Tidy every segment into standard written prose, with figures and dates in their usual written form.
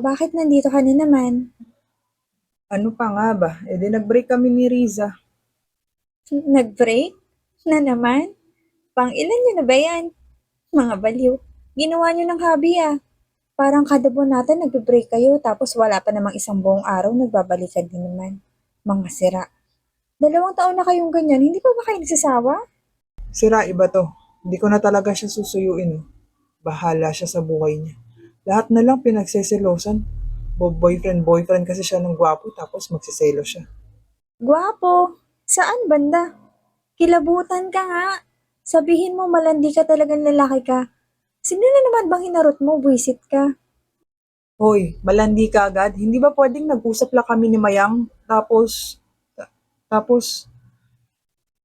bakit nandito ka na naman? Ano pa nga ba? Nag-break kami ni Riza. Nag-break? Na naman? Pang ilan nyo na ba yan? Mga baliw. Ginawa nyo ng hobby ah. Parang kada buwan natin nagbe-break kayo tapos wala pa namang isang buong araw nagbabalikan din naman. Mga sira. 2 taon na kayong ganyan, hindi pa ba kayo nagsasawa? Sira iba to. Hindi ko na talaga siya susuyuin. Oh. Bahala siya sa buhay niya. Lahat na lang pinagseselosan. Boyfriend kasi siya ng gwapo tapos magsiselo siya. Gwapo. Saan banda? Kilabutan ka nga. Sabihin mo malandi ka talagang lalaki ka. Sino na naman bang hinarot mo, buwisit ka? Hoy, malandi ka agad. Hindi ba pwedeng nag-usap lang kami ni Mayang? Tapos,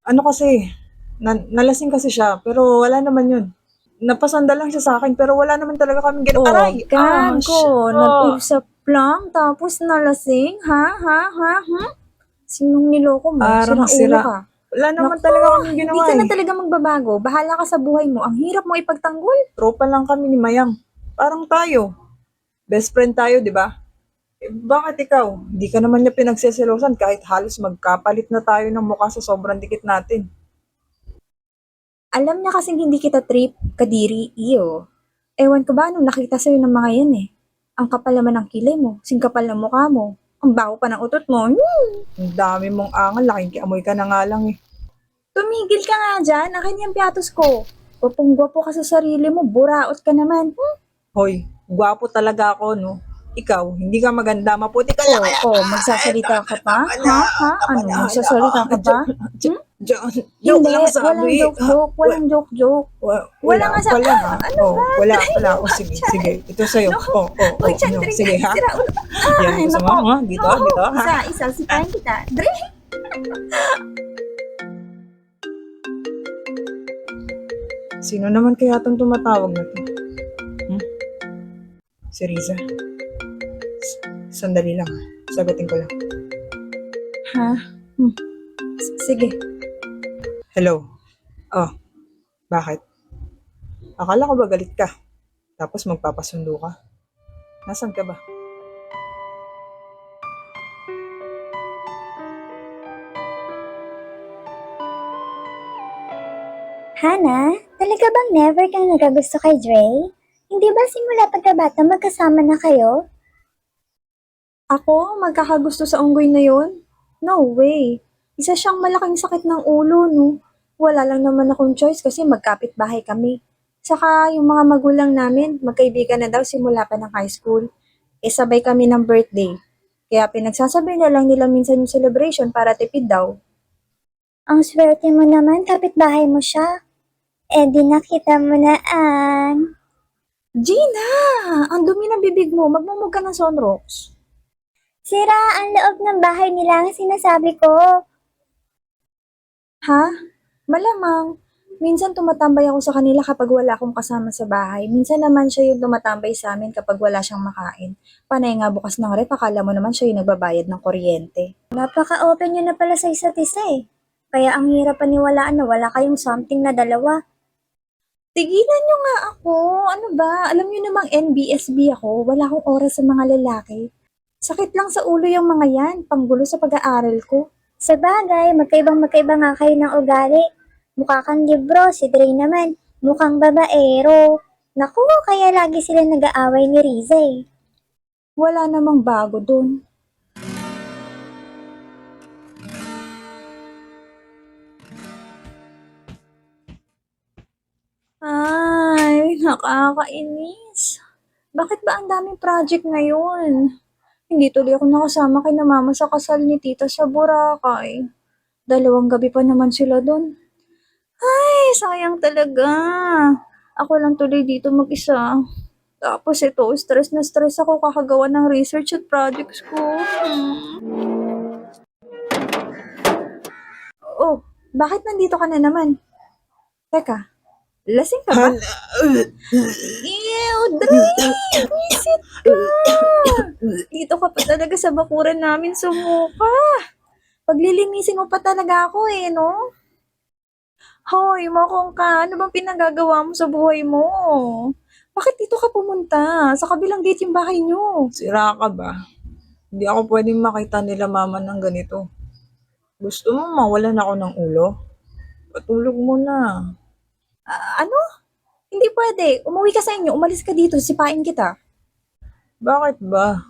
ano kasi, nalasing kasi siya, pero wala naman yun. Napasanda lang siya sa akin, pero wala naman talaga kaming Oh, Aray! gago. Ah! Nag-usap lang, tapos nalasing? Ha? Ha? Ha? Hmm? Sinong niloko mo? Arang Sirang ulo sira. ka. Wala naman Naku, talaga kaming hindi ginawa ka na eh. talaga magbabago. Bahala ka sa buhay mo. Ang hirap mo ipagtanggol. Tropa lang kami ni Mayang. Parang tayo. Best friend tayo, di ba? Bakit ikaw? Hindi ka naman niya pinagseselosan kahit halos magkapalit na tayo ng mukha sa sobrang dikit natin. Alam niya kasing hindi kita trip, kadiri, iyo. Ewan ko ba nung nakita sa'yo ng mga yan eh. Ang kapal naman ng kilay mo, singkapal ng mukha mo, ang baho pa ng utot mo. Ang dami mong angal, laking kiamoy ka na nga lang eh. Tumigil ka nga dyan, akin yung piatos ko. Gwapo ka sa sarili mo, buraot ka naman. Hoy, gwapo talaga ako, no? Ikaw, hindi ka maganda, maputi ka lang. Magsasalita ka pa? Tama na, Ha? Ha? tama Ano, na. magsasalita ka pa? Hmm? Joke Hindi, lang walang sabi. joke-joke, walang joke-joke. Wala Wala nga sa, pala ha. ano Oh, ba? wala Dre, pala. Oh, wag sige, dyan. sige. Ito sa'yo. No, Oh, wag dyan, no. Dre. Sige ha. Sira ulo. Yan, Ay, gusto mo? nako. Ha? Dito, Oo, dito. Ha? isa, sipahin kita. Dre, Sino naman kaya itong tumatawag na to? Hmm? Si Riza. Sandali lang ha. Sagutin ko lang. ha? Hmm. Sige. Hello. Oh, bakit? Akala ko ba galit ka? Tapos magpapasundo ka? Nasaan ka ba? Hana, talaga bang never kang nagagusto kay Dre? Hindi ba simula pagkabata magkasama na kayo? Ako, magkakagusto sa unggoy na yon? No way. Isa siyang malaking sakit ng ulo, no? Wala lang naman akong choice kasi magkapit bahay kami. Saka yung mga magulang namin, magkaibigan na daw simula pa ng high school. Eh sabay kami ng birthday. Kaya pinagsasabay na lang nila minsan yung celebration para tipid daw. Ang swerte mo naman, kapitbahay mo siya. Eh di nakita mo na ang... Gina! Ang dumi ng bibig mo, magmumug ka ng sunrocks. Sira ang loob ng bahay nila ang sinasabi ko. Ha? Malamang. Minsan tumatambay ako sa kanila kapag wala akong kasama sa bahay. Minsan naman siya yung tumatambay sa amin kapag wala siyang makain. Panay nga bukas ng rep, akala mo naman siya yung nagbabayad ng kuryente. Napaka-open nyo na pala sa isa't isa eh. Kaya ang hirap paniwalaan na wala kayong something na dalawa. Tigilan niyo nga ako. Ano ba? Alam niyo namang NBSB ako. Wala akong oras sa mga lalaki. Sakit lang sa ulo yung mga yan. Panggulo sa pag-aaral ko. Sa bagay, magkaibang-magkaiba nga kayo ng ugali. Mukha kang libro, si Dre naman. Mukhang babaero. Naku, kaya lagi sila nag-aaway ni Riza eh. Wala namang bago dun. Ay, nakakainis. Bakit ba ang daming project ngayon? Hindi tuloy ako nakasama kay na mama sa kasal ni tita sa Boracay. 2 gabi pa naman sila doon. Ay, sayang talaga. Ako lang tuloy dito mag-isa. Tapos ito, stress na stress ako kakagawa ng research at projects ko. Oh, bakit nandito ka na naman? Teka, lasing ka ba? Han, Ew, Dre! Visit ka! Dito ka pa talaga sa bakuran namin sumuka. Paglilinisin mo pa talaga ako eh, no? Hoy, mokong ka. Ano bang pinagagawa mo sa buhay mo? Bakit dito ka pumunta? Sa kabilang gate yung bahay niyo. Sira ka ba? Hindi ako pwedeng makita nila mama ng ganito. Gusto mo mawalan ako ng ulo? Patulog mo na. Ano? Hindi pwede. Umuwi ka sa inyo. Umalis ka dito. Sipain kita. Bakit ba?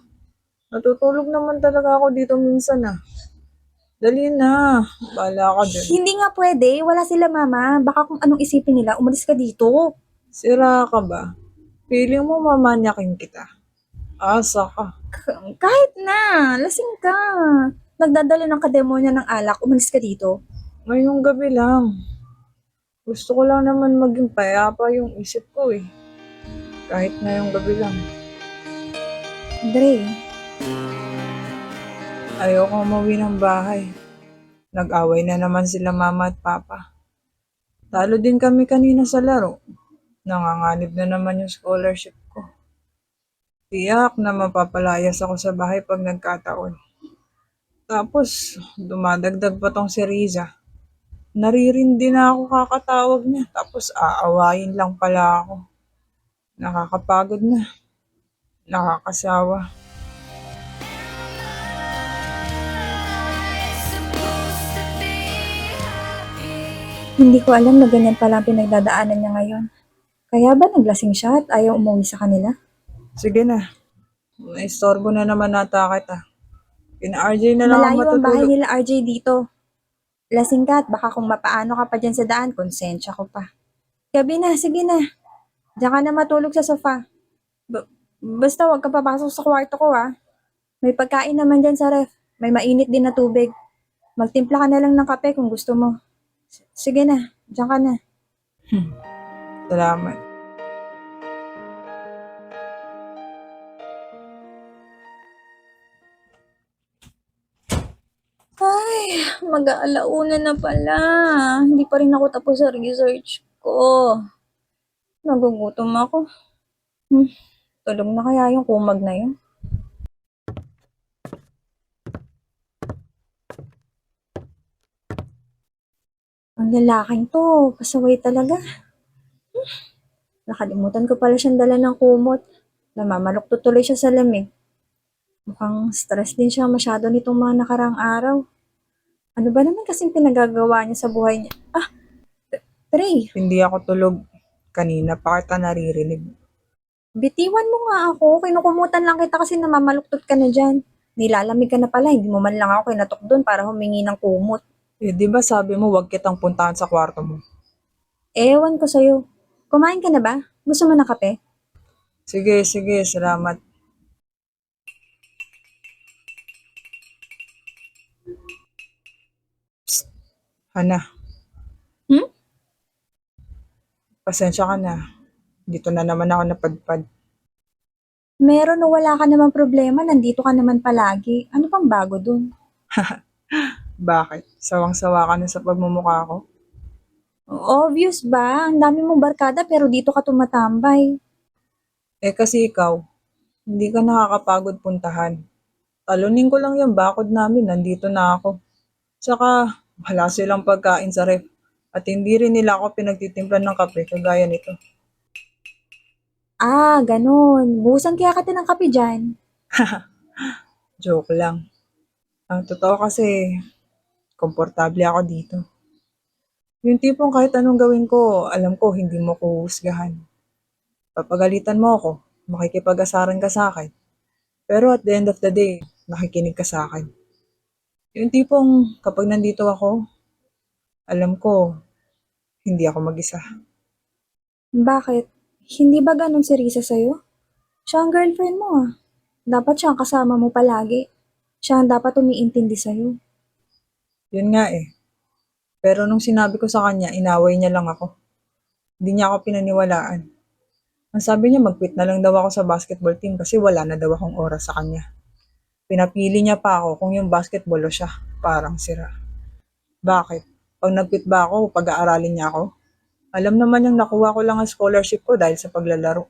Natutulog naman talaga ako dito minsan ah. Dali na. Bahala ka dyan. Hindi nga pwede. Wala sila mama. Baka kung anong isipin nila, umalis ka dito. Sira ka ba? Feeling mo mamanyakin kita. Asa ka. Kahit na. Lasing ka. Nagdadala ng kademonya ng alak. Umalis ka dito. Ngayong gabi lang. Gusto ko lang naman maging payapa yung isip ko eh. Kahit ngayong gabi lang. Dre, Ayoko umuwi ng bahay. Nag-away na naman sila mama at papa. Talo din kami kanina sa laro. Nanganganib na naman yung scholarship ko. Tiyak na mapapalayas ako sa bahay pag nagkataon. Tapos, dumadagdag pa tong si Riza. Naririndi na ako kakatawag niya. Tapos, aawayin lang pala ako. Nakakapagod na. Nakakasawa. hindi ko alam na ganyan pala ang pinagdadaanan niya ngayon. Kaya ba naglasing siya at ayaw umuwi sa kanila? Sige na. Naistorbo na naman nata kita. Kina RJ na lang ako Malayo ang bahay matutulog. nila RJ dito. Lasing ka at baka kung mapaano ka pa dyan sa daan, konsensya ko pa. Gabi na, sige na. Diyan ka na matulog sa sofa. Basta huwag ka papasok sa kwarto ko ha. May pagkain naman dyan sa ref. May mainit din na tubig. Magtimpla ka na lang ng kape kung gusto mo. Sige na, diyan ka na. Salamat. Ay, mag-aalauna na pala. Hindi pa rin ako tapos sa research ko. Nagugutom ako. Tulog na kaya yung kumag na yun. Ang lalaking to, pasaway talaga. Nakalimutan ko pala siyang dala ng kumot. Namamalok tuloy siya sa lamig. Mukhang stress din siya masyado nitong mga nakarang araw. Ano ba naman kasing pinagagawa niya sa buhay niya? Trey, Hindi ako tulog. Kanina pa kita naririnig. bitiwan mo nga ako. Kinukumutan lang kita kasi namamaluktot ka na dyan. Nilalamig ka na pala, hindi mo man lang ako kinatok doon para humingi ng kumot. Eh, di ba sabi mo wag kitang puntahan sa kwarto mo? Ewan ko sa'yo. Kumain ka na ba? Gusto mo ng kape? Sige, sige, salamat. Hana, Hmm? pasensya ka na. Dito na naman ako napadpad. Meron o wala ka namang problema, nandito ka naman palagi. Ano pang bago dun? Bakit? Sawang-sawa ka na sa pagmumukha ko? Obvious ba? Ang dami mong barkada pero dito ka tumatambay. Eh kasi ikaw, hindi ka nakakapagod puntahan. Talunin ko lang yung bakod namin, nandito na ako. Saka, wala silang pagkain sa ref. At hindi rin nila ako pinagtitimplan ng kape kagaya nito. Ah, ganun. Buhusan kaya ka ng kape dyan. Joke lang. Ang totoo kasi, komportable ako dito. Yung tipong kahit anong gawin ko, alam ko hindi mo ko husgahan. Papagalitan mo ako, makikipag-asaran ka sa akin. Pero at the end of the day, nakikinig ka sa akin. Yung tipong kapag nandito ako, alam ko, hindi ako mag-isa. Bakit? Hindi ba ganun si Risa sa'yo? Siya ang girlfriend mo ah. Dapat siya ang kasama mo palagi. Siya ang dapat umiintindi sa'yo. Yun nga eh. Pero nung sinabi ko sa kanya, inaway niya lang ako. Hindi niya ako pinaniwalaan. Ang sabi niya, mag-quit na lang daw ako sa basketball team kasi wala na daw akong oras sa kanya. Pinapili niya pa ako kung yung basketball o siya. Parang sira. Bakit? Pag nag-quit ba ako, pag-aaralin niya ako? Alam naman niyang nakuha ko lang ang scholarship ko dahil sa paglalaro.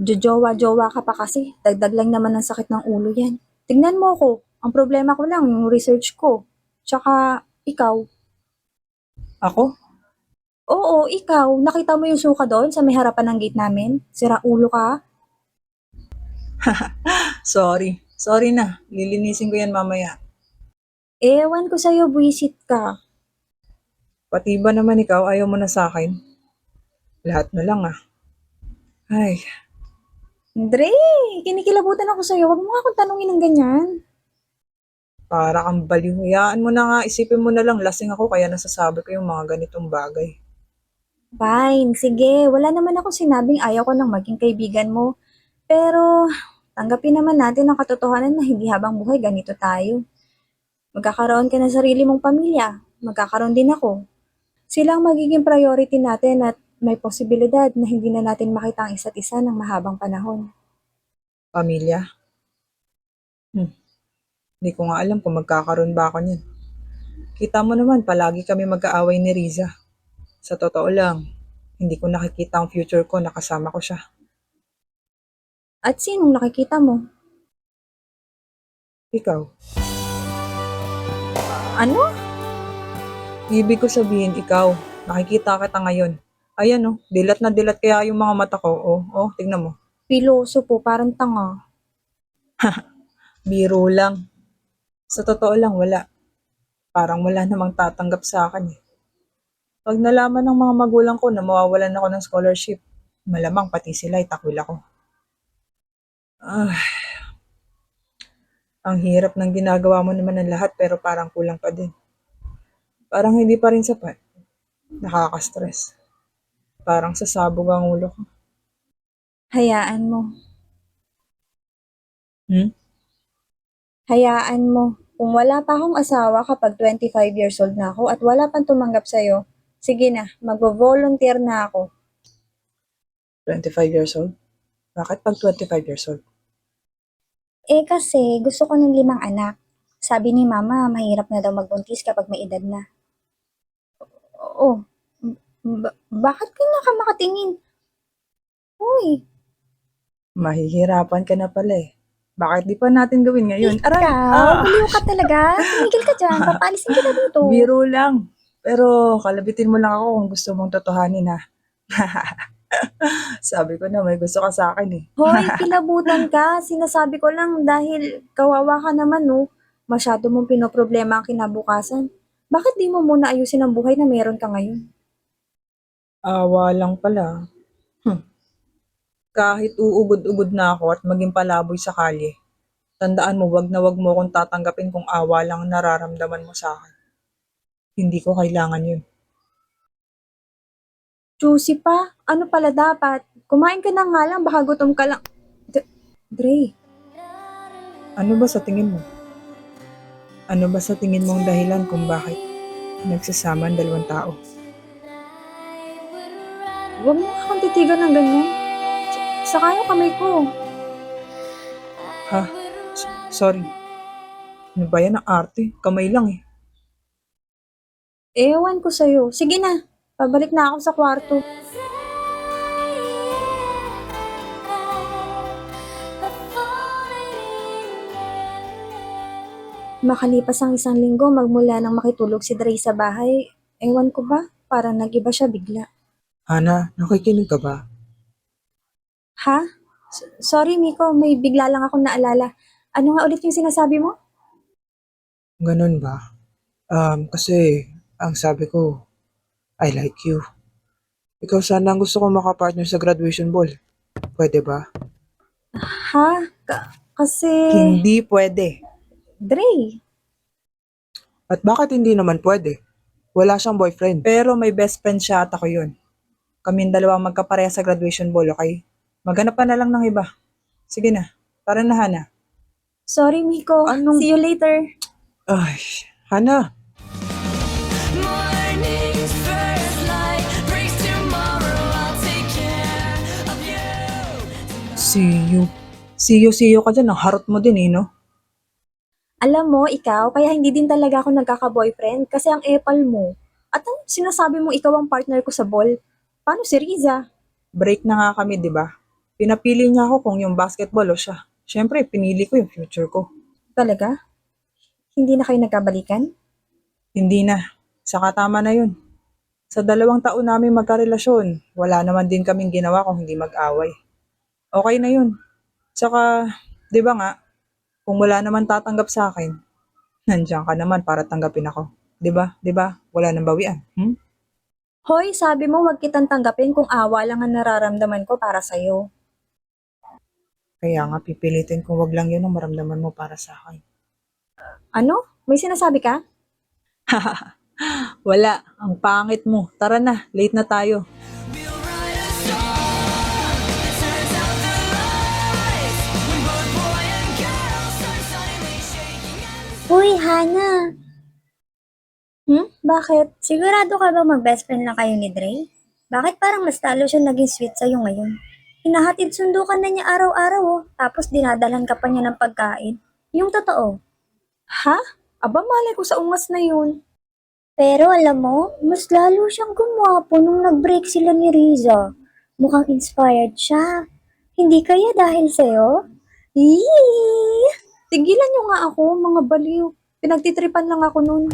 Jojowa-jowa ka pa kasi. Dagdag lang naman ng sakit ng ulo yan. Tignan mo ko. Ang problema ko lang, yung research ko. Tsaka, ikaw. Ako? Oo, ikaw, nakita mo yung suka doon sa may harapan ng gate namin? Sira ulo ka? Sorry. Sorry na. Lilinisin ko yan mamaya. Ewan ko sa'yo, buwisit ka. Pati ba naman ikaw ayaw mo na sa akin? Lahat na lang ah. Ay, Dre, kinikilabutan ako sa'yo. Huwag mo nga akong tanungin ng ganyan. para kang baliw. Hayaan mo na nga. Isipin mo na lang lasing ako kaya nasasabi ko yung mga ganitong bagay. Fine, sige. Wala naman ako sinabing ayaw ko nang maging kaibigan mo. Pero, tanggapin naman natin ang katotohanan na hindi habang buhay ganito tayo. Magkakaroon ka ng sarili mong pamilya. Magkakaroon din ako. Sila ang magiging priority natin at may posibilidad na hindi na natin makita ang isa't isa ng mahabang panahon. Pamilya? Hindi ko nga alam kung magkakaroon ba ako niyan. Kita mo naman, palagi kami mag-aaway ni Riza. Sa totoo lang, hindi ko nakikita ang future ko na kasama ko siya. At sinong nakikita mo? Ikaw, Ano? ibig ko sabihin ikaw, nakikita kita ngayon. Ayan oh, dilat na dilat kaya yung mga mata ko. Oh, tignan mo. Piloso po, parang tanga. Biro lang. Sa totoo lang, wala. Parang wala namang tatanggap sa akin eh. Pag nalaman ng mga magulang ko na mawawalan ako ng scholarship, malamang pati sila itakwil ako. Ah, ang hirap ng ginagawa mo naman ng lahat pero parang kulang pa din. Parang hindi pa rin sapat. Nakaka-stress. Parang sasabog ang ulo ko. Hayaan mo. Hmm? Hayaan mo. Kung wala pa akong asawa kapag 25 years old na ako at wala pang tumanggap sa'yo, sige na, magvo-volunteer na ako. 25 years old? Bakit pag 25 years old? Kasi gusto ko ng 5 anak. Sabi ni mama, mahirap na daw magbuntis kapag may edad na. Oo. Bakit ka makatingin? Uy, Mahihirapan ka na pala eh. Bakit di pa natin gawin ngayon? Aray! Ikaw, baliw ka talaga. Tumigil ka dyan, papaalisin kita dito. Biro lang. Pero kalabitin mo lang ako kung gusto mong totohanin ha. Sabi ko na may gusto ka sa akin eh. hoy, kilabutan ka. Sinasabi ko lang dahil kawawa ka naman, no? Masyado mong pinoproblema ang kinabukasan. Bakit di mo muna ayusin ang buhay na meron ka ngayon? Awa lang pala. Kahit uugod-ugod na ako at maging palaboy sa kalye, tandaan mo wag na wag mo akong tatanggapin kung awa lang ang nararamdaman mo sa akin. Hindi ko kailangan yun. Juicy pa? Ano pala dapat? Kumain ka na nga lang, baka gutom ka lang. Dre, Ano ba sa tingin mo? Ano ba sa tingin mo ang dahilan kung bakit nagsasama ang dalawang tao? huwag mo akong titigan ng ganyan. Saka yung kamay ko. Ha? Sorry. Ano ba yan ang arte? Kamay lang eh. Ewan ko sa'yo. Sige na, pabalik na ako sa kwarto. Makalipas ang 1 linggo magmula nang makitulog si Dre sa bahay, ewan ko ba, parang nag-iba siya bigla. Hana, nakikinig ka ba? Ha? Sorry Miko, may bigla lang akong naalala. Ano nga ulit yung sinasabi mo? Ganun ba? Kasi ang sabi ko, I like you. Ikaw sana ang gusto ko makapartner sa graduation ball. Pwede ba? Ha? Kasi... Hindi pwede. Dre, At bakit hindi naman pwede? Wala siyang boyfriend. Pero may best friend siya at ako yun. Kaming dalawang magkapareha sa graduation ball, okay? Maghanap pa na lang ng iba. Sige na. Tara na, Hana. sorry Miko. Anong- See you later. Ay, Hana. Morning's first light breaks tomorrow. I'll take care of you. See you. See you ka dyan. Ang harot mo din eh, no? Alam mo, ikaw, kaya hindi din talaga ako nagkaka-boyfriend kasi ang epal mo. At ang sinasabi mo ikaw ang partner ko sa ball? Paano si Riza? Break na nga kami, di ba? Pinapili niya ako kung yung basketball o siya. Siyempre, pinili ko yung future ko. Talaga? Hindi na kayo nagkabalikan? Hindi na. Saka tama na yun. Sa 2 taon namin magkarelasyon, wala naman din kaming ginawa kung hindi mag-away. Okay na yun. Tsaka, di ba nga, kung wala naman tatanggap sa akin, nandiyan ka naman para tanggapin ako. Di ba? Di ba? Wala nang bawian. Hoy, sabi mo wag kitang tanggapin kung awa lang ang nararamdaman ko para sa'yo. Kaya nga pipilitin kung wag lang yun ang maramdaman mo para sa akin. Ano? May sinasabi ka? Wala, ang pangit mo. Tara na, late na tayo. We'll write a song that turns out the lights when both boy and girl start suddenly shaking and Uy, Hana, Bakit? sigurado ka ba mag-best friend lang kayo ni Dre? Bakit parang mas lalo siya naging sweet sa'yo ngayon? Hinahatid sundo ka na niya araw-araw oh, tapos dinadalan ka pa niya ng pagkain. Yung totoo. Ha? Aba, malay ko sa ungas na yun. Pero alam mo, mas lalo siyang gumwapo nung nag-break sila ni Riza. Mukhang inspired siya. Hindi kaya dahil sa'yo? Yee! Tigilan niyo nga ako, mga baliw. Pinagtitripan lang ako nun.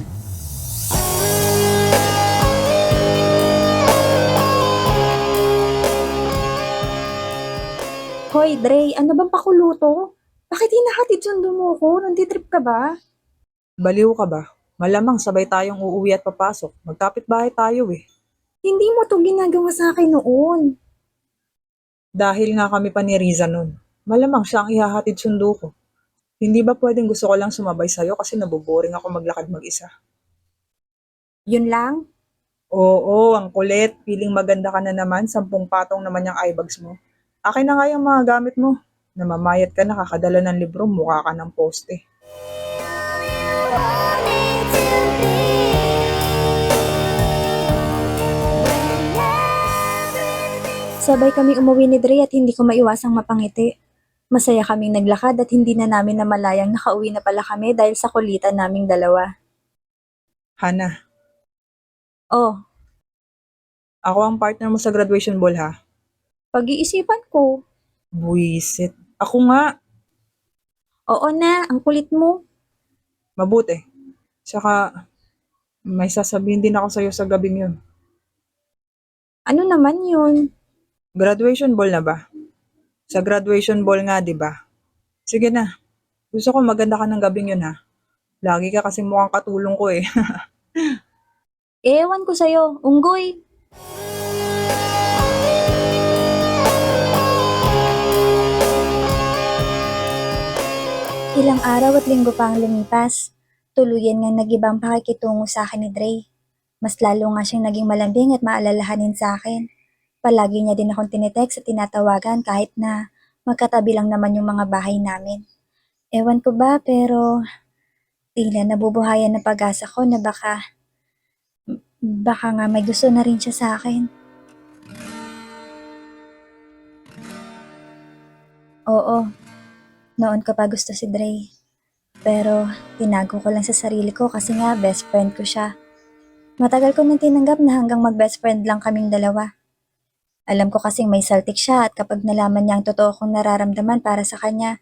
Hoy, Dre, ano bang pakuluto? Bakit hinahatid sundo mo ko? Nanditrip ka ba? Baliw ka ba? Malamang sabay tayong uuwi at papasok. Magkapit-bahay tayo eh. Hindi mo to ginagawa sa akin noon. Dahil nga kami pa ni Riza nun. Malamang siya ang ihahatid sundo ko. Hindi ba pwedeng gusto ko lang sumabay sa'yo kasi naboboring ako maglakad mag-isa? Yun lang? Oo, ang kulit. Feeling maganda ka na naman. 10 patong naman yung eyebags mo. Akin na nga yung mga gamit mo. Namamayat ka na kakadala ng libro, mukha ka ng poste. Sabay kami umuwi ni Dre at hindi ko maiwasang mapangiti. Masaya kaming naglakad at hindi na namin namalayang nakauwi na pala kami dahil sa kulitan naming dalawa. Hana, Oh, ako ang partner mo sa graduation ball ha. pag-iisipan ko. Buisit. Ako nga. Oo na, ang kulit mo. Mabuti. Tsaka, may sasabihin din ako sa'yo sa gabing yun. Ano naman yun? Graduation ball na ba? Sa graduation ball nga, di ba? Sige na. Gusto ko maganda ka ng gabing yun ha. Lagi ka kasi mukhang katulong ko eh. Ewan ko sa'yo, unggoy. Ilang araw at linggo pa ang lumipas. Tuluyan ngang nag-ibang pakikitungo sa akin ni Dre. Mas lalo nga siyang naging malambing at maalalahanin sa akin. Palagi niya din akong tinitext at tinatawagan kahit na magkatabi lang naman yung mga bahay namin. Ewan ko ba pero tila nabubuhayan ng pag-asa ko na baka nga may gusto na rin siya sa akin. Oo, noon ko pa gusto si Dre. Pero tinago ko lang sa sarili ko kasi nga best friend ko siya. Matagal ko nang tinanggap na hanggang mag-best friend lang kaming dalawa. Alam ko kasing may saltik siya at kapag nalaman niya ang totoo kong nararamdaman para sa kanya,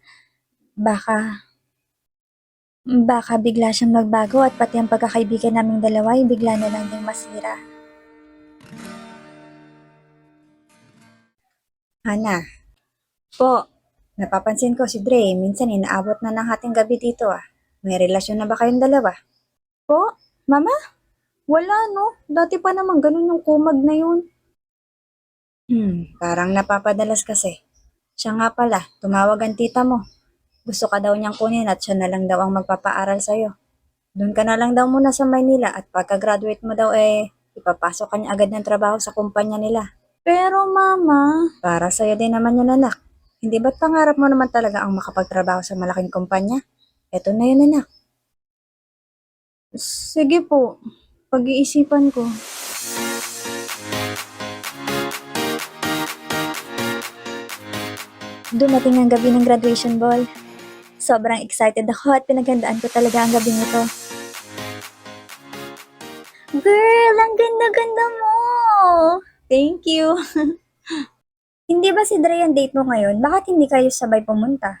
baka bigla siyang magbago at pati ang pagkakaibigan naming dalawa ay bigla na lang ding masira. Hana, Po, napapansin ko si Dre, minsan inaabot na ng hating gabi dito ah. May relasyon na ba kayong dalawa? po, mama? Wala no, dati pa naman ganun yung kumag na yun. Parang napapadalas kasi. Siya nga pala, tumawag ang tita mo. Gusto ka daw niyang kunin at siya na lang daw ang magpapaaral sa'yo. Doon ka na lang daw muna sa Maynila at pagka-graduate mo daw ipapasok ka niya agad ng trabaho sa kumpanya nila. Pero mama, Para sa'yo din naman yun anak. Hindi ba't pangarap mo naman talaga ang makapagtrabaho sa malaking kumpanya? Eto na yun anak. sige po, pag-iisipan ko. Dumating ang gabi ng graduation ball. Sobrang excited ako at pinaghandaan ko talaga ang gabing ito. Girl, ang ganda-ganda mo! Thank you. Hindi ba si Dre ang date mo ngayon? Bakit hindi kayo sabay pumunta?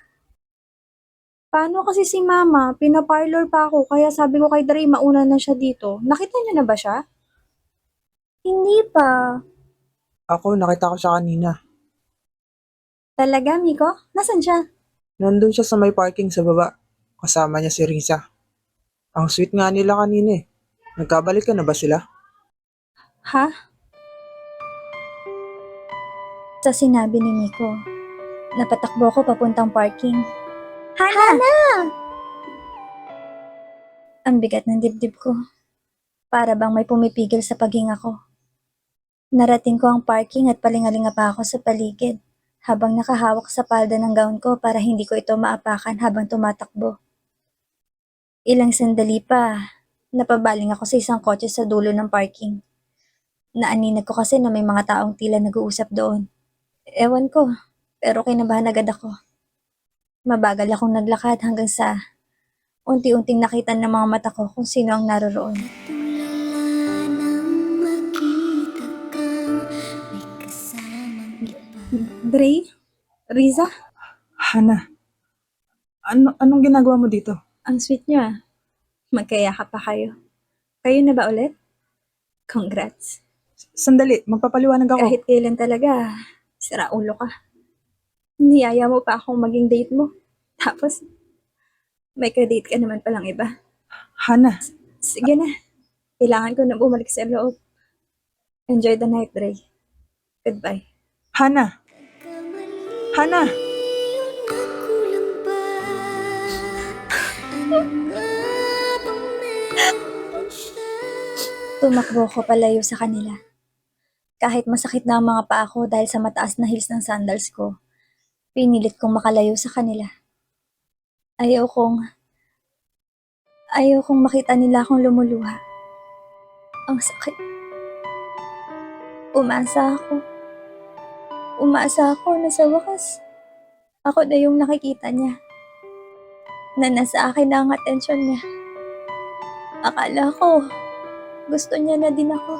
Paano kasi si mama, pinaparlor pa ako kaya sabi ko kay Dre mauna na siya dito. Nakita niyo na ba siya? Hindi pa. Ako, nakita ko siya kanina. Talaga, Miko? Nasaan siya? Nandun siya sa may parking sa baba. Kasama niya si Risa. Ang sweet nga nila kanina eh. Nagkabalik na ba sila? Ha? Sa sinabi ni Miko, napatakbo ko papuntang parking. Hana! Ang bigat ng dibdib ko. Para bang may pumipigil sa paghinga ko. Narating ko ang parking at palingalinga pa ako sa paligid habang nakahawak sa palda ng gown ko para hindi ko ito maapakan habang tumatakbo. Ilang sandali pa, napabaling ako sa isang kotse sa dulo ng parking. Naaninag ko kasi na may mga taong tila nag-uusap doon. Ewan ko, pero kinabahan agad ako. Mabagal akong naglakad hanggang sa unti-unting nakita ng mga mata ko kung sino ang naroroon. Dre? Riza? Hana, anong ginagawa mo dito? Ang sweet niyo ah. Magkayakap pa kayo. Kayo na ba ulit? Congrats. Sandali, magpapaliwanag ako. Kahit kailan talaga, sira ulo ka. Niyaya mo pa akong maging date mo. Tapos, may ka-date ka naman palang iba. Hana, Sige na. Kailangan ko na bumalik sa loob. Enjoy the night, Dre. Goodbye. Hana, Hana! Tumakbo ko palayo sa kanila. Kahit masakit na ang mga paa ko dahil sa mataas na heels ng sandals ko, pinilit kong makalayo sa kanila. Ayaw kong makita nila akong lumuluha. Ang sakit. Umasa ako na sa wakas. Ako na yung nakikita niya. Na nasa akin na ang atensyon niya. Akala ko, gusto niya na din ako.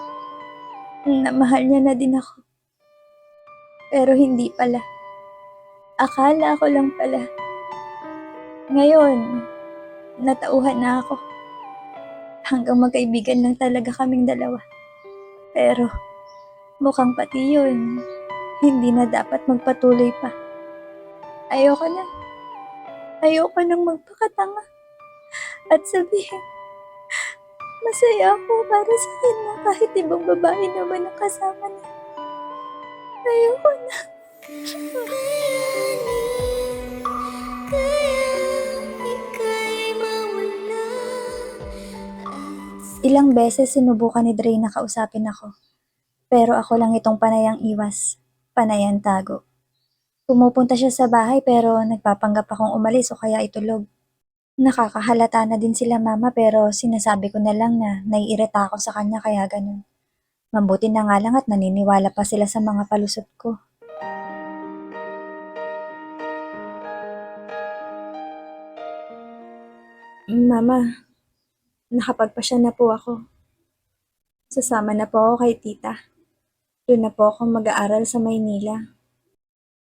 Na mahal niya na din ako. Pero hindi pala. Akala ko lang pala. Ngayon, natauhan na ako. Hanggang magkaibigan lang talaga kaming dalawa. Pero, mukhang pati yun, hindi na dapat magpatuloy pa. Ayoko na. Ayoko nang magpakatanga. At sabihin, masaya ako para sa kanya kahit ibang babae naman ang kasama niya. Ayoko na. Ilang beses sinubukan ni Dre na kausapin ako. Pero ako lang itong panayang iwas, panayang tago. Pumupunta siya sa bahay pero nagpapanggap akong umalis o kaya itulog. Nakakahalata na din sila mama pero sinasabi ko na lang na naiirita ako sa kanya kaya ganun. Mabuti na nga lang at naniniwala pa sila sa mga palusot ko. Mama, nakapagpasya na po ako. Sasama na po ako kay tita. Doon na po ako mag-aaral sa Maynila.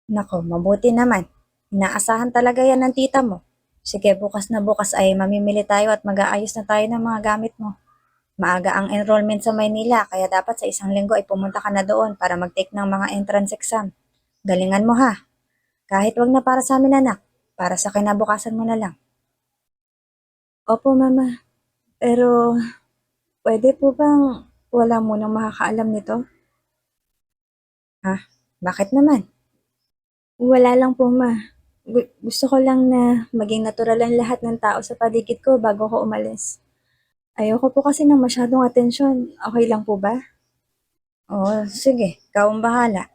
Nako, mabuti naman. Inaasahan talaga yan ng tita mo. Sige, bukas na bukas ay mamimili tayo at mag-aayos na tayo ng mga gamit mo. Maaga ang enrollment sa Maynila, kaya dapat sa isang linggo ay pumunta ka na doon para mag-take ng mga entrance exam. Galingan mo ha. Kahit wag na para sa amin anak, para sa kinabukasan mo na lang. Opo, mama. Pero, pwede po bang wala munang makakaalam nito? Ha? Bakit naman? Wala lang po, ma. Gusto ko lang na maging natural ang lahat ng tao sa paligid ko bago ko umalis. Ayoko po kasi ng masyadong atensyon. Okay lang po ba? Oo, sige. Ikaw ang bahala.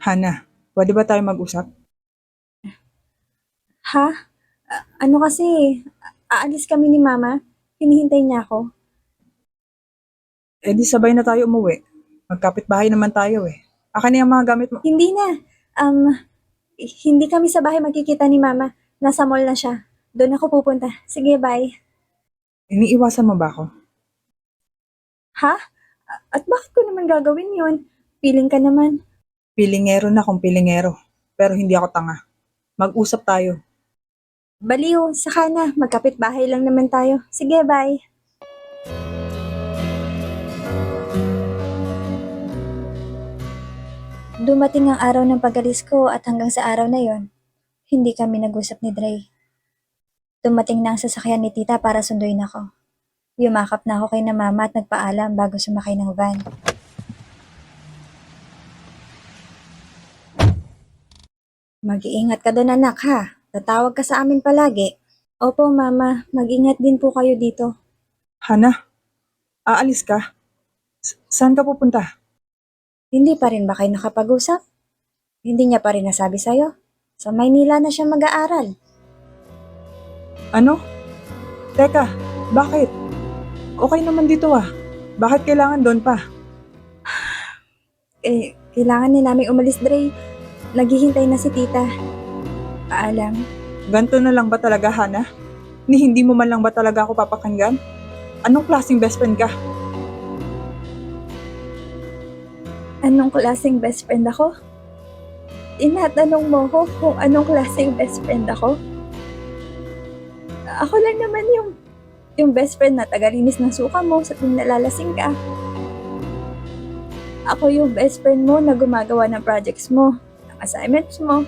Hana, pwede ba tayo mag-usap? Ha? Ano kasi, aalis kami ni mama. Hinihintay niya ako. Eh di sabay na tayo umuwi. Magkapit-bahay naman tayo eh. Akin na yung mga gamit mo. Hindi na. Hindi kami sa bahay magkikita ni mama. Nasa mall na siya. Doon ako pupunta. Sige, bye. Iniiwasan mo ba ako? Ha? At bakit ko naman gagawin yun? Feeling ka naman. Pilingero na kung pilingero. Pero hindi ako tanga. Mag-usap tayo. Baliw, saka na. Magkapit-bahay lang naman tayo. Sige, bye. Dumating ang araw ng pag-alis ko at hanggang sa araw na yon, hindi kami nag-usap ni Dre. Dumating na ang sasakyan ni tita para sunduin ako. Yumakap na ako kay na mama at nagpaalam bago sumakay ng van. Mag-iingat ka doon anak ha. Tatawag ka sa amin palagi. Opo mama, mag-ingat din po kayo dito. Hana, aalis ka? Saan ka pupunta? Hindi pa rin ba kayo nakapag-usap? Hindi niya pa rin nasabi sa'yo? Sa Maynila na siya mag-aaral. Ano? Teka, bakit? Okay naman dito ah. Bakit kailangan doon pa? Kailangan ni namin umalis, Dre. Naghihintay na si tita. Paalam. Ganto na lang ba talaga, Hana? Ni hindi mo man lang ba talaga ako papakinggan? Anong klaseng best friend ka? Anong klaseng best friend ako? Tinatanong mo ko kung anong klaseng best friend ako? Ako lang naman yung best friend na tagalinis ng suka mo sa tuwing nalalasing ka. Ako yung best friend mo na gumagawa ng projects mo, ng assignments mo,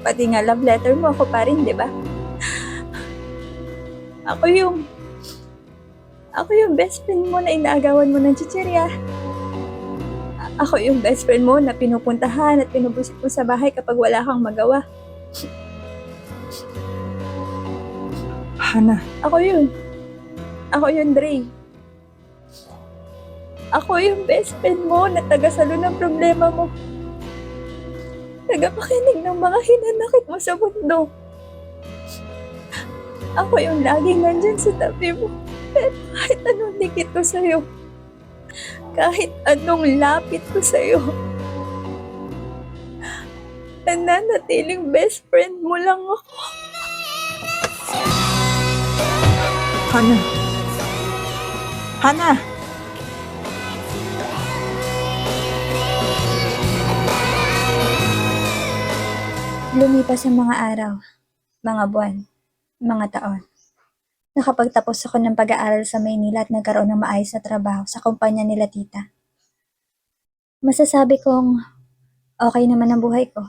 pati nga love letter mo, ako pa rin, di ba? Ako yung best friend mo na inaagawan mo ng chichirya. Ako yung best friend mo na pinupuntahan at pinubusit mo sa bahay kapag wala kang magawa. Hana, Ako yun. Ako yun, Dre. Ako yung best friend mo na tagasalo ng problema mo. Tagapakinig ng mga hinanakit mo sa mundo. Ako yung laging nandyan sa tabi mo. Pero kahit anong dikit ko sa'yo, kahit anong lapit ko sa'yo, nananatiling best friend mo lang ako. Hana. Hana! Lumipas ang mga araw, mga buwan, mga taon. Nakapagtapos ako ng pag-aaral sa Maynila at nagkaroon ng maayos na trabaho sa kumpanya nila tita. Masasabi kong okay naman ang buhay ko.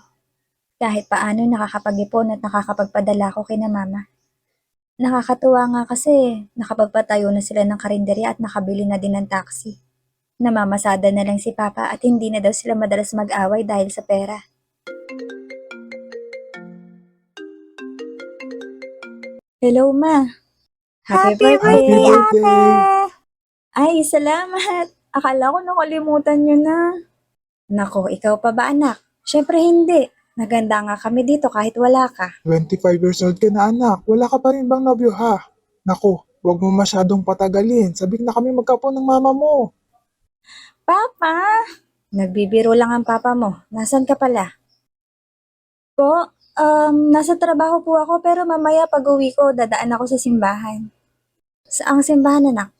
Kahit paano nakakapag-ipon at nakakapagpadala ko kina mama. Nakakatuwa nga kasi nakapagpatayo na sila ng karinderya at nakabili na din ng taxi. Namamasada na lang si papa at hindi na daw sila madalas mag-away dahil sa pera. Hello ma. Happy birthday, ate! Ay, salamat. Akala ko nakalimutan nyo na. Nako, ikaw pa ba anak? Syempre hindi. Naganda nga kami dito kahit wala ka. 25 years old ka na anak, wala ka pa rin bang nobyo ha? Naku, huwag mo masyadong patagalin. Sabik na kami magkapo ng mama mo. Papa! Nagbibiro lang ang papa mo. Nasaan ka pala? Po, nasa trabaho po ako pero mamaya pag uwi ko, dadaan ako sa simbahan. Saang simbahan anak?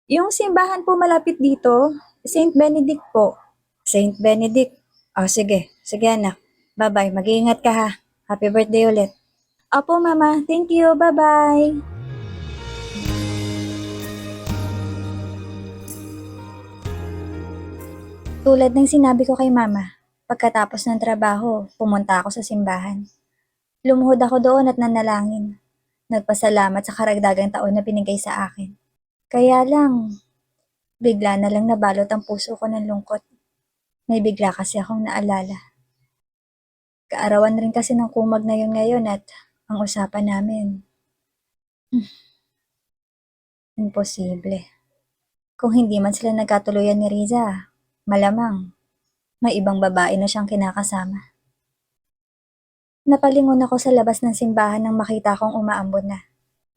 Yung simbahan po malapit dito, Saint Benedict po. Saint Benedict? Oh, sige. Sige anak. Bye-bye. Mag-iingat ka ha. Happy birthday ulit. Opo mama. Thank you. Bye-bye. Tulad ng sinabi ko kay mama, pagkatapos ng trabaho, pumunta ako sa simbahan. Lumuhod ako doon at nanalangin. Nagpasalamat sa karagdagang taon na binigay sa akin. Kaya lang, bigla na lang nabalot ang puso ko ng lungkot. May bigla kasi akong naalala. Kaarawan rin kasi ng kumag na yun ngayon at ang usapan namin. Imposible. Kung hindi man sila nagkatuluyan ni Riza, malamang may ibang babae na siyang kinakasama. Napalingon ako sa labas ng simbahan nang makita kong umaambon na.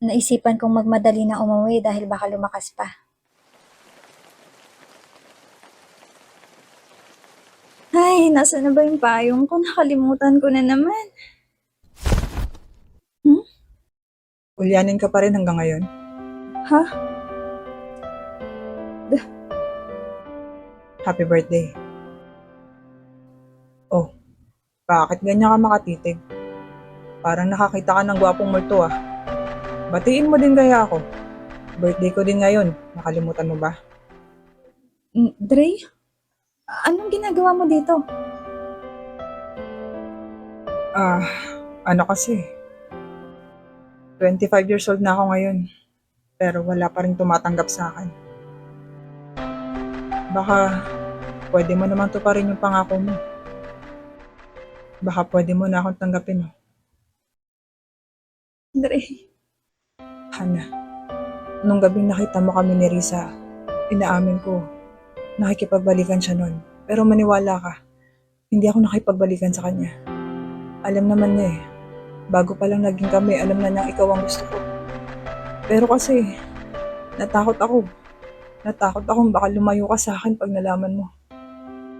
Naisipan kong magmadali na umuwi dahil baka lumakas pa. Ay, nasa na ba yung payong ko? Nakalimutan ko na naman. Ulyanin ka pa rin hanggang ngayon? Ha? Happy birthday. Oh, bakit ganyan ka makatitig? Parang nakakita ka ng gwapong multo ah. Batiin mo din kaya ako. Birthday ko din ngayon. Nakalimutan mo ba? Dre? Anong ginagawa mo dito? Ah, ano kasi. 25 years old na ako ngayon. Pero wala pa rin tumatanggap sa akin. Baka pwede mo naman to pa rin yung pangako mo. Baka pwede mo na akong tanggapin. Oh. Dre, Hana, nung gabing nakita mo kami ni Risa, inaamin ko, nakikipagbalikan siya nun. Pero maniwala ka, hindi ako nakipagbalikan sa kanya. Alam naman niya eh, bago pa lang naging kami, alam na niyang ikaw ang gusto ko. Pero kasi, natakot ako. Natakot akong baka lumayo ka sa akin pag nalaman mo.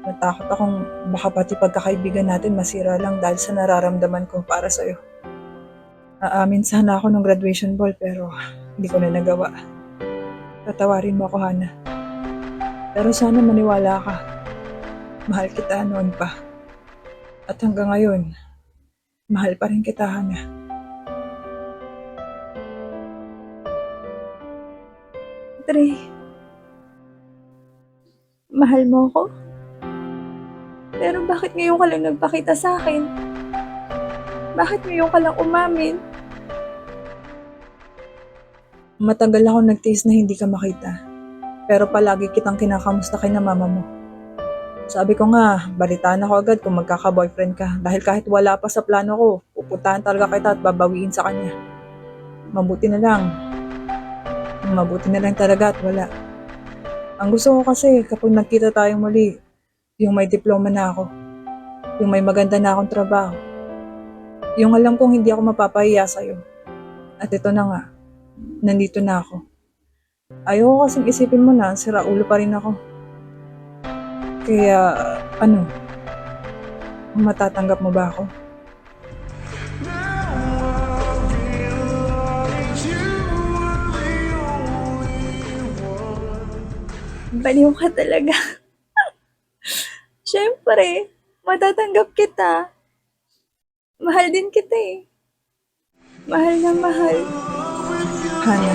Natakot akong baka pati pagkakaibigan natin masira lang dahil sa nararamdaman ko para sa'yo. Aamin sana ako nung graduation ball pero hindi ko na nagawa. Tatawarin mo ako, Hana. Pero sana maniwala ka. Mahal kita noon pa. At hanggang ngayon, mahal pa rin kita, Hana. Dre. Mahal mo ako? Pero bakit ngayon ka lang nagpakita sa akin? Bakit ngayon ka lang umamin? Matagal ako nagtiis na hindi ka makita. Pero palagi kitang kinakamusta kay na mama mo. Sabi ko nga, balitaan ako agad kung magkaka-boyfriend ka. Dahil kahit wala pa sa plano ko, pupuntahan talaga kita at babawiin sa kanya. Mabuti na lang. Mabuti na lang talaga at wala. Ang gusto ko kasi kapag nagkita tayong muli, yung may diploma na ako. Yung may maganda na akong trabaho. Yung alam kong hindi ako mapapahiya sa'yo. At ito na nga, nandito na ako. Ayoko kasing isipin mo na, sira ulo pa rin ako. Kaya, matatanggap mo ba ako? Baliw ka talaga. Siyempre, matatanggap kita. Mahal din kita eh. Mahal na mahal. Hana,